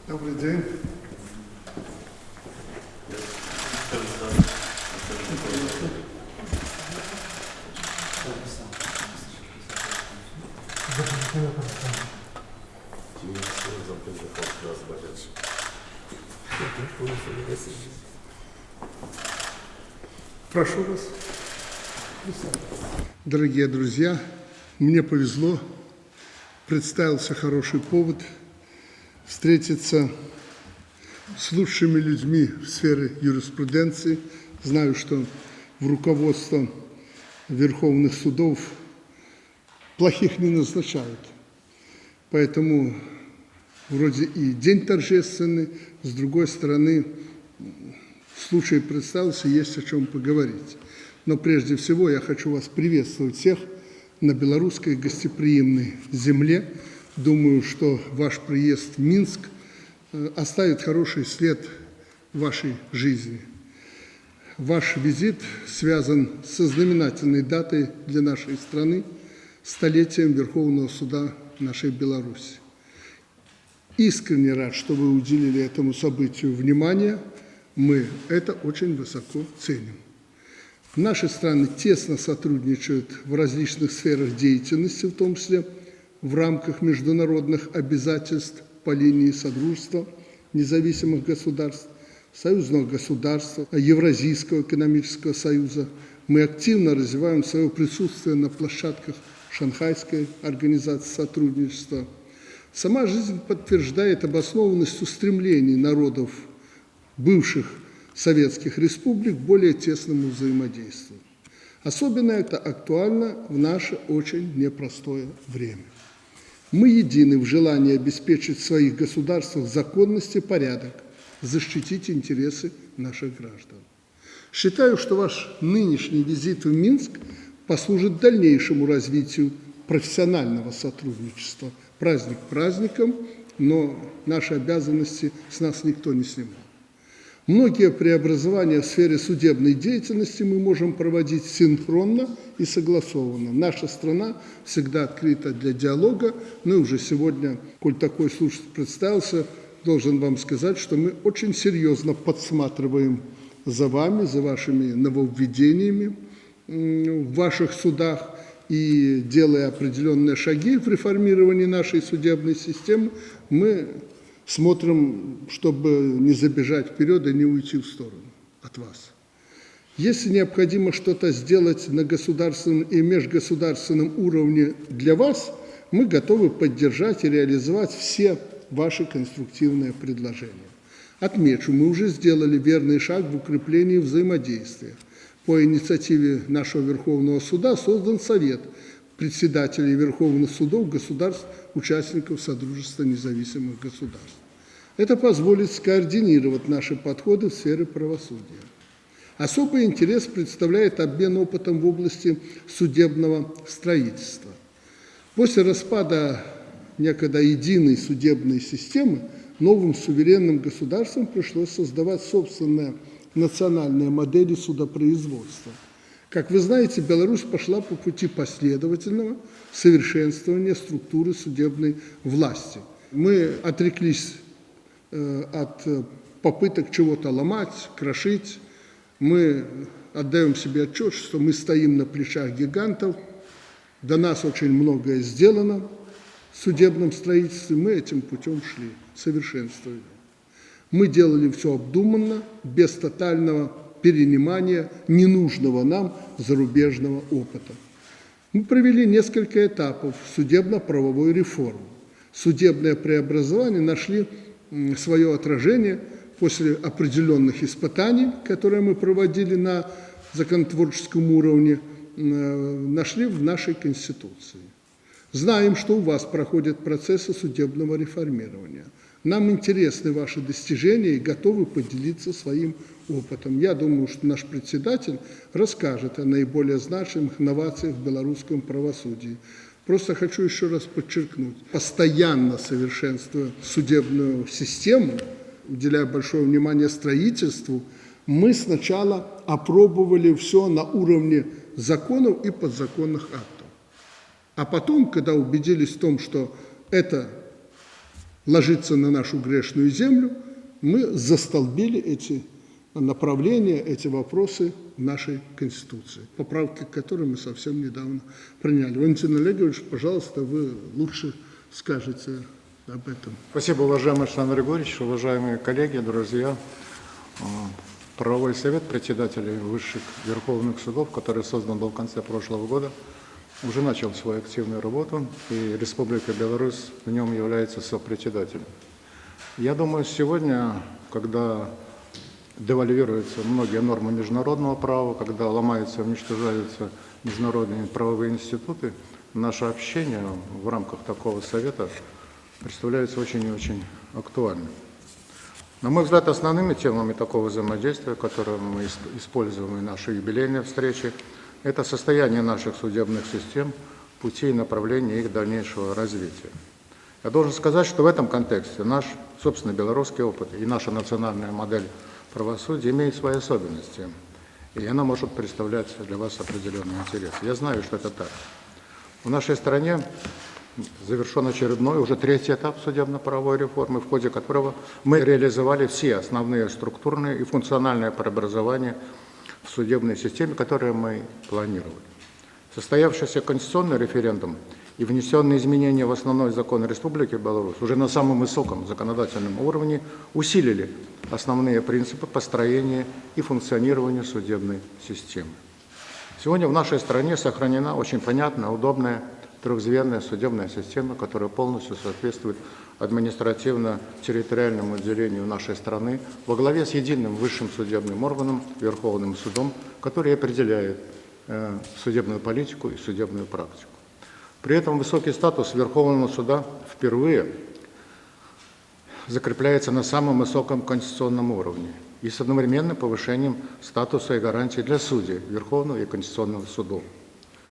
Добрый день. Прошу вас. Дорогие друзья, мне повезло, представился хороший повод встретиться с лучшими людьми в сфере юриспруденции. Знаю, что в руководство верховных судов плохих не назначают. Поэтому вроде и день торжественный, с другой стороны, случай представился, есть о чем поговорить. Но прежде всего я хочу вас приветствовать всех на белорусской гостеприимной земле. Думаю, что ваш приезд в Минск оставит хороший след в вашей жизни. Ваш визит связан со знаменательной датой для нашей страны, столетием Верховного суда нашей Беларуси. Искренне рад, что вы уделили этому событию внимание. Мы это очень высоко ценим. Наши страны тесно сотрудничают в различных сферах деятельности, в том числе в рамках международных обязательств по линии Содружества независимых государств, союзного государства, Евразийского экономического союза. Мы активно развиваем свое присутствие на площадках Шанхайской организации сотрудничества. Сама жизнь подтверждает обоснованность устремлений народов бывших советских республик к более тесному взаимодействию. Особенно это актуально в наше очень непростое время. Мы едины в желании обеспечить в своих государствах законность и порядок, защитить интересы наших граждан. Считаю, что ваш нынешний визит в Минск послужит дальнейшему развитию профессионального сотрудничества. Праздник праздником, но наши обязанности с нас никто не снимал. Многие преобразования в сфере судебной деятельности мы можем проводить синхронно и согласованно. Наша страна всегда открыта для диалога, но уже сегодня, коль такой случай представился, должен вам сказать, что мы очень серьезно подсматриваем за вами, за вашими нововведениями в ваших судах и делая определенные шаги в реформировании нашей судебной системы, мы смотрим, чтобы не забежать вперед и не уйти в сторону от вас. Если необходимо что-то сделать на государственном и межгосударственном уровне для вас, мы готовы поддержать и реализовать все ваши конструктивные предложения. Отмечу, мы уже сделали верный шаг в укреплении взаимодействия. По инициативе нашего Верховного суда создан Совет председателей Верховных судов государств, участников Содружества независимых государств. Это позволит скоординировать наши подходы в сфере правосудия. Особый интерес представляет обмен опытом в области судебного строительства. После распада некогда единой судебной системы новым суверенным государствам пришлось создавать собственные национальные модели судопроизводства. Как вы знаете, Беларусь пошла по пути последовательного совершенствования структуры судебной власти. Мы отреклись от попыток чего-то ломать, крошить. Мы отдаем себе отчет, что мы стоим на плечах гигантов. До нас очень многое сделано в судебном строительстве. Мы этим путем шли, совершенствовали. Мы делали все обдуманно, без тотального перенимания ненужного нам зарубежного опыта. Мы провели несколько этапов судебно-правовой реформы. Судебные преобразования нашли свое отражение после определенных испытаний, которые мы проводили на законотворческом уровне, нашли в нашей Конституции. Знаем, что у вас проходят процессы судебного реформирования. Нам интересны ваши достижения и готовы поделиться своим опытом. Я думаю, что наш председатель расскажет о наиболее значимых новациях в белорусском правосудии. Просто хочу еще раз подчеркнуть, постоянно совершенствуя судебную систему, уделяя большое внимание строительству, мы сначала опробовали все на уровне законов и подзаконных актов. А потом, когда убедились в том, что это ложится на нашу грешную землю, мы застолбили эти направления, эти вопросы в нашей Конституции, поправки к которой мы совсем недавно приняли. Валентин Олегович, пожалуйста, вы лучше скажете об этом. Спасибо, уважаемый Александр Григорьевич, уважаемые коллеги, друзья. Правовой совет председателей высших верховных судов, который создан был в конце прошлого года, уже начал свою активную работу, и Республика Беларусь в нем является сопредседателем. Я думаю, сегодня, когда девальвируются многие нормы международного права, когда ломаются, уничтожаются международные правовые институты, наше общение в рамках такого совета представляется очень и очень актуальным. На мой взгляд, основными темами такого взаимодействия, которые мы используем в нашей юбилейной встрече, это состояние наших судебных систем, пути и направления их дальнейшего развития. Я должен сказать, что в этом контексте наш, собственно, белорусский опыт и наша национальная модель правосудия имеет свои особенности, и она может представлять для вас определенный интерес. Я знаю, что это так. В нашей стране завершен очередной, уже третий этап судебно-правовой реформы, в ходе которого мы реализовали все основные структурные и функциональные преобразования в судебной системе, которые мы планировали. Состоявшийся конституционный референдум и внесенные изменения в основной закон Республики Беларусь уже на самом высоком законодательном уровне усилили основные принципы построения и функционирования судебной системы. Сегодня в нашей стране сохранена очень понятная, удобная трехзвенная судебная система, которая полностью соответствует административно-территориальному отделению нашей страны во главе с единым высшим судебным органом, Верховным судом, который определяет судебную политику и судебную практику. При этом высокий статус Верховного суда впервые закрепляется на самом высоком конституционном уровне и с одновременным повышением статуса и гарантий для судей Верховного и Конституционного судов.